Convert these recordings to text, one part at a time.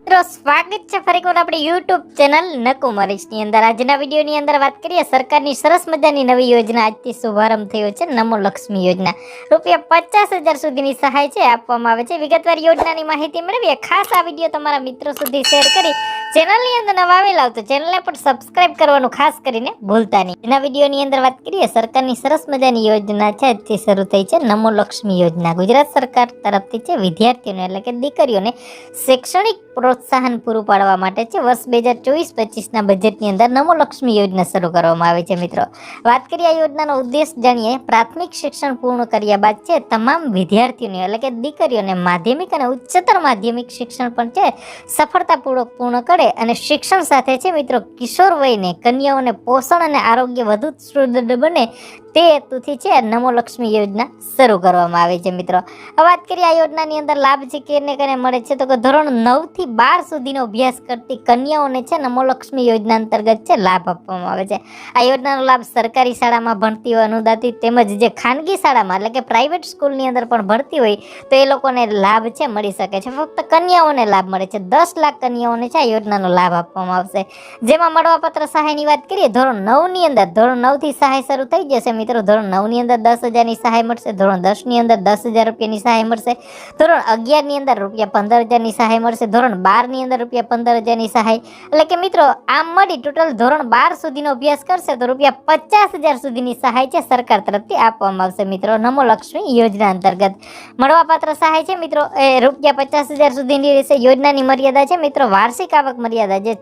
મિત્રો સ્વાગત છે ફરી એકવાર આપણી યુટ્યુબ ચેનલ નકુમારીસની અંદર. આજના વિડીયોની અંદર વાત કરીએ સરકારની સરસ મજાની નવી યોજના આજથી શુભારંભ થયો છે. નમો લક્ષ્મી યોજના રૂપિયા 50,000 સુધીની સહાય છે આપવામાં આવે છે. વિગતવાર યોજનાની માહિતી મેળવીએ. ખાસ આ વિડીયો તમારા મિત્રો સુધી શેર કરી ચેનલની અંદર નવા આવેલા તો ચેનલને પણ સબસ્ક્રાઇબ કરવાનું ખાસ કરીને ભૂલતા નહીં. એના વિડીયોની અંદર વાત કરીએ સરકારની સરસ મજાની યોજના છે આજથી શરૂ થઈ છે. નમો લક્ષ્મી યોજના ગુજરાત સરકાર તરફથી છે વિદ્યાર્થીઓને એટલે કે દીકરીઓને શૈક્ષણિક પ્રોત્સાહન પૂરું પાડવા માટે છે. વર્ષ 2024-25ના બજેટની અંદર નમો લક્ષ્મી યોજના શરૂ કરવામાં આવી છે. મિત્રો વાત કરીએ આ યોજનાનો ઉદ્દેશ જાણીએ. પ્રાથમિક શિક્ષણ પૂર્ણ કર્યા બાદ છે તમામ વિદ્યાર્થીઓને એટલે કે દીકરીઓને માધ્યમિક અને ઉચ્ચતર માધ્યમિક શિક્ષણ પણ છે સફળતાપૂર્વક પૂર્ણ કરે અને શિક્ષણ સાથે છે મિત્રો કિશોર વયને કન્યાઓને પોષણ અને આરોગ્ય વધુ સુદૃઢ બને તે હેતુથી છે નમો લક્ષ્મી યોજના શરૂ કરવામાં આવી છે. મિત્રો વાત કરીએ આ યોજનાની અંદર લાભ છે કેને મળે છે તો કે ધોરણ 9 થી 12 સુધીનો અભ્યાસ કરતી કન્યાઓને છે નમો લક્ષ્મી યોજના અંતર્ગત છે લાભ આપવામાં આવે છે. આ યોજનાનો લાભ સરકારી શાળામાં ભણતી હોય અનુદાનિત તેમજ જે ખાનગી શાળામાં એટલે કે પ્રાઇવેટ સ્કૂલની અંદર પણ ભણતી હોય તો એ લોકોને લાભ છે મળી શકે છે. ફક્ત કન્યાઓને લાભ મળે છે. 10 લાખ કન્યાઓને છે આ યોજનાનો લાભ આપવામાં આવશે. જેમાં મળવાપાત્ર સહાયની વાત કરીએ ધોરણ 9 ની અંદર ધોરણ 9 થી સહાય શરૂ થઈ જશે. મિત્રો ધોરણ 9 ની અંદર 10,000ની સહાય મળશે. ધોરણ 10 ની અંદર 10,000 રૂપિયાની સહાય મળશે. ધોરણ 11 ની અંદર ₹15,000ની સહાય મળશે. ધોરણ 12 ની અંદર ₹15,000ની સહાય એટલે કે મિત્રો આમ મળી ટોટલ ધોરણ 12 સુધીનો અભ્યાસ કરશે તો ₹50,000 સુધીની સહાય છે સરકાર તરફથી આપવામાં આવશે. મિત્રો નમો લક્ષ્મી યોજના અંતર્ગત મળવાપાત્ર સહાય છે મિત્રો એ ₹50,000 સુધીની રહેશે. યોજનાની મર્યાદા છે મિત્રો વાર્ષિક આવક મર્યાદા જે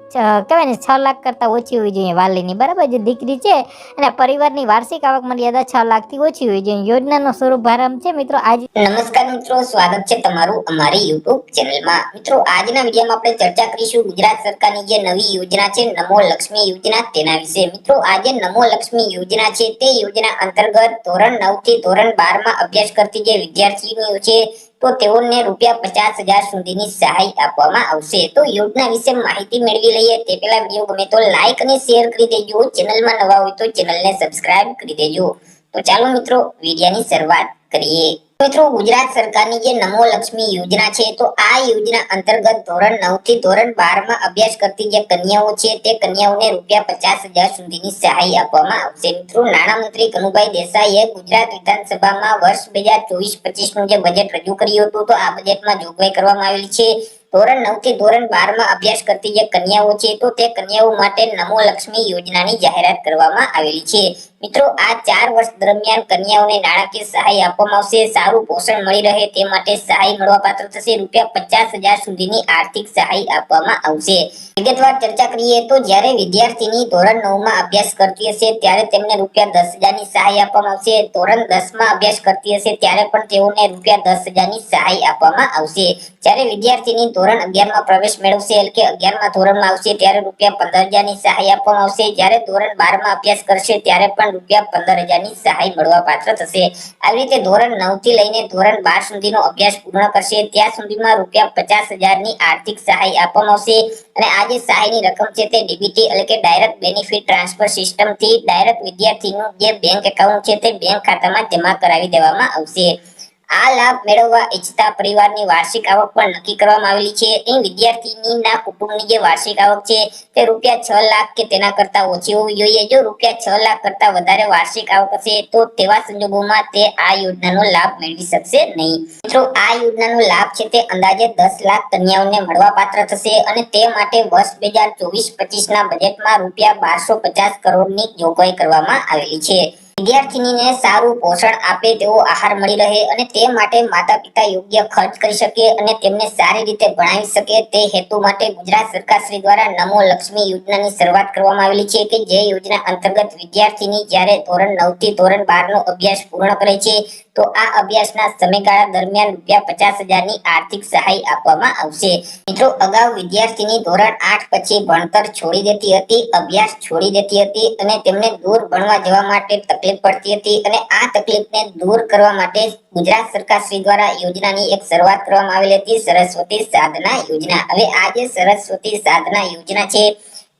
કહેવાય ને 6 લાખ કરતાં ઓછી હોવી જોઈએ વાલીની, બરાબર. જે દીકરી છે અને પરિવારની વાર્ષિક આવક મર્યાદા 6 લાખથી ઓછી હોવી જોઈએ. યોજનાનો શુભારંભ છે મિત્રો આજ. નમસ્કાર મિત્રો, સ્વાગત છે તમારું અમારી યુટ્યુબ ચેનલમાં. મિત્રો આજના વિડીયોમાં આપણે ચર્ચા કરીશું ગુજરાત સરકારની જે નવી યોજના છે નમો લક્ષ્મી યોજના તેના વિશે. મિત્રો આ જે નમો લક્ષ્મી યોજના છે તે યોજના અંતર્ગત ધોરણ 9 થી ધોરણ 12માં અભ્યાસ કરતી જે વિદ્યાર્થીનીઓ છે તો તેઓને ₹50,000 સુધીની સહાય આપવામાં આવશે. તો યોજના વિશે માહિતી મેળવી લઈએ તે પહેલા વિડીયો ગમે તો લાઈક અને શેર કરી દેજો. ચેનલમાં નવા હોય તો ચેનલને સબસ્ક્રાઇબ કરી દેજો. તો ચાલો મિત્રો વિડીયોની શરૂઆત કરીએ. મિત્રો ગુજરાત સરકારની જે નમો લક્ષ્મી યોજના છે તો આ યોજના અંતર્ગત ધોરણ 9 થી ધોરણ 12માં અભ્યાસ કરતી જે કન્યાઓ છે તે કન્યાઓને ₹50,000 સુધીની સહાય આપવામાં આવશે. મિત્રો નાણામંત્રી કનુભાઈ દેસાઈએ ગુજરાત વિધાનસભામાં વર્ષ 2024-25નું જે બજેટ રજૂ કર્યું હતું તો આ બજેટમાં જોગવાઈ કરવામાં આવેલી છે. ધોરણ 9 થી ધોરણ 12માં અભ્યાસ કરતી જે કન્યાઓ છે તો તે કન્યાઓ માટે નમો લક્ષ્મી યોજનાની જાહેરાત કરવામાં આવેલી છે. મિત્રો આ 4 વર્ષ દરમિયાન કન્યાઓને નાણાકીય સહાય આપવામાં આવશે. સારું પોષણ મળી રહે તે માટે સહાય મળવાપાત્ર થશે. ₹50,000 સુધીની આર્થિક સહાય આપવામાં આવશે. વિગતવાર ચર્ચા કરીએ તો જ્યારે વિદ્યાર્થીની ધોરણ 9માં અભ્યાસ કરતી હશે ત્યારે તેમને ₹10,000ની સહાય આપવામાં આવશે. ધોરણ 10માં અભ્યાસ કરતી હશે ત્યારે પણ તેઓને ₹10,000ની સહાય આપવામાં આવશે. જ્યારે વિદ્યાર્થીની ધોરણ 11માં પ્રવેશ મેળવશે એટલે કે 11મા ધોરણમાં આવશે ત્યારે ₹15,000ની સહાય આપવામાં આવશે. જ્યારે ધોરણ 12માં અભ્યાસ કરશે ત્યારે પણ ₹15,000ની સહાય મળવાપાત્ર થશે. આવી રીતે ધોરણ 9 થી લઈને ધોરણ 12 સુધીનો અભ્યાસ પૂર્ણ કરશે ત્યાં સુધીમાં ₹50,000ની આર્થિક સહાય આપવામાં આવશે. અને આ જે સહાયની રકમ છે તે ડીબીટી એટલે કે ડાયરેક્ટ બેનિફિટ ટ્રાન્સફર સિસ્ટમથી ડાયરેક્ટ વિદ્યાર્થીનું જે બેંક એકાઉન્ટ છે તે બેંક ખાતામાં જમા કરાવી દેવામાં આવશે. આ લાભ મેળવવા ઈચ્છતા પરિવારની વાર્ષિક આવક પણ નક્કી કરવામાં આવેલી છે. અહીં વિદ્યાર્થીનીના કુટુંબની જે વાર્ષિક આવક છે તે ₹6 લાખ કે તેના કરતા ઓછી હોવી જોઈએ. જો ₹6 લાખ કરતા વધારે વાર્ષિક આવક હશે તો તેવા સંજોગોમાં તે આ યોજનાનો લાભ મેળવી શકશે નહીં. મિત્રો આ યોજનાનો લાભ છે તે અંદાજે 10 લાખ કન્યાઓને મળવાપાત્ર થશે અને તે માટે વર્ષ 2024-25ના બજેટમાં ₹1,250 કરોડની જોગવાઈ કરવામાં આવેલી છે. વિદ્યાર્થીનીને સારું પોષણ આપે તેવો આહાર મળી રહે અને તે માટે માતા પિતા યોગ્ય ખર્ચ કરી શકે અને તેમને સારી રીતે ભણાવી શકે તે હેતુ માટે ગુજરાત સરકાર શ્રી દ્વારા નમો લક્ષ્મી યોજનાની શરૂઆત કરવામાં આવેલી છે કે જે યોજના અંતર્ગત વિદ્યાર્થીની જ્યારે ધોરણ 9 થી ધોરણ 12નો અભ્યાસ પૂર્ણ કરે છે તો આ અભ્યાસના સમયગાળા દરમિયાન ₹50,000ની આર્થિક સહાય આપવામાં આવશે. મિત્રો અગાઉ વિદ્યાર્થીની ધોરણ 8 પછી ભણતર છોડી દેતી હતી, અભ્યાસ છોડી દેતી હતી અને તેમને દૂર ભણવા જવા માટે તકલીફ પડતી હતી અને આ તકલીફને દૂર કરવા માટે ગુજરાત સરકાર શ્રી દ્વારા યોજનાની એક શરૂઆત કરવામાં આવેલી હતી, સરસ્વતી સાધના યોજના. હવે આ જે સરસ્વતી સાધના યોજના છે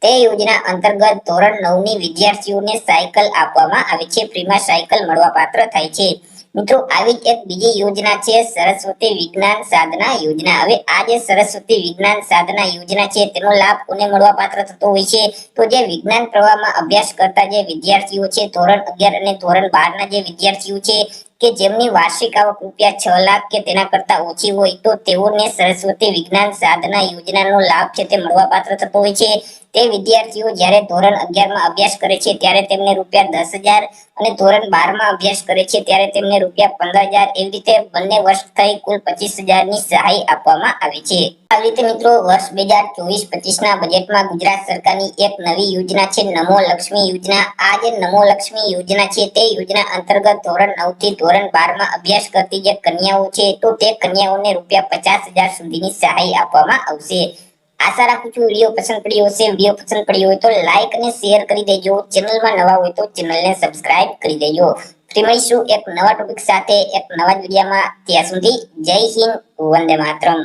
તે યોજના અંતર્ગત ધોરણ 9ની વિદ્યાર્થીઓને સાયકલ આપવામાં આવે છે. ફ્રીમાં સાયકલ મળવાપાત્ર થાય છે. મિત્રો આવી જ એક બીજી યોજના છે સરસ્વતી વિજ્ઞાન સાધના યોજના. હવે આ જે સરસ્વતી વિજ્ઞાન સાધના યોજના છે તેનો લાભ કોને મળવા પાત્ર થતો હોય છે? તો જે વિજ્ઞાન પ્રવાહમાં અભ્યાસ કરતા જે વિદ્યાર્થીઓ છે ધોરણ 11 અને ધોરણ 12 ના જે વિદ્યાર્થીઓ છે કે જેમની વાર્ષિક આવક રૂપિયા 6 લાખ કે તેના કરતા ઓછી હોય તો તેઓને સરસ્વતી વિજ્ઞાન સાધના યોજનાનો લાભ છે તે મળવા પાત્ર થતો હોય છે. તે વિદ્યાર્થીઓ જ્યારે ધોરણ 11 માં અભ્યાસ કરે છે ત્યારે તેમને રૂપિયા 10,000 અને ધોરણ 12 માં અભ્યાસ કરે છે ત્યારે તેમને રૂપિયા 15,000 એવી રીતે બંને વર્ષ થઈ કુલ 25,000 ની સહાય આપવામાં આવે છે. આવી રીતે મિત્રો વર્ષ 2024-25 ના બજેટમાં ગુજરાત સરકારની એક નવી યોજના છે નમો લક્ષ્મી યોજના. આ જે નમો લક્ષ્મી યોજના છે તે યોજના અંતર્ગત ધોરણ 9 થી ધોરણ 12 માં અભ્યાસ કરતી જે કન્યાઓ છે તો તે કન્યાઓને રૂપિયા 50,000 સુધીની સહાય આપવામાં આવશે. આશા રાખું છું વિડીયો પસંદ પડ્યો હશે. વિડીયો પસંદ પડ્યો હોય તો લાઈક અને શેર કરી દેજો. ચેનલમાં નવા હોય તો ચેનલને સબસ્ક્રાઇબ કરી દેજો. ફરી મળીશું એક નવા ટોપિક સાથે એક નવા વિડીયોમાં. ત્યાં સુધી જય હિન્દ, વંદે માતરમ.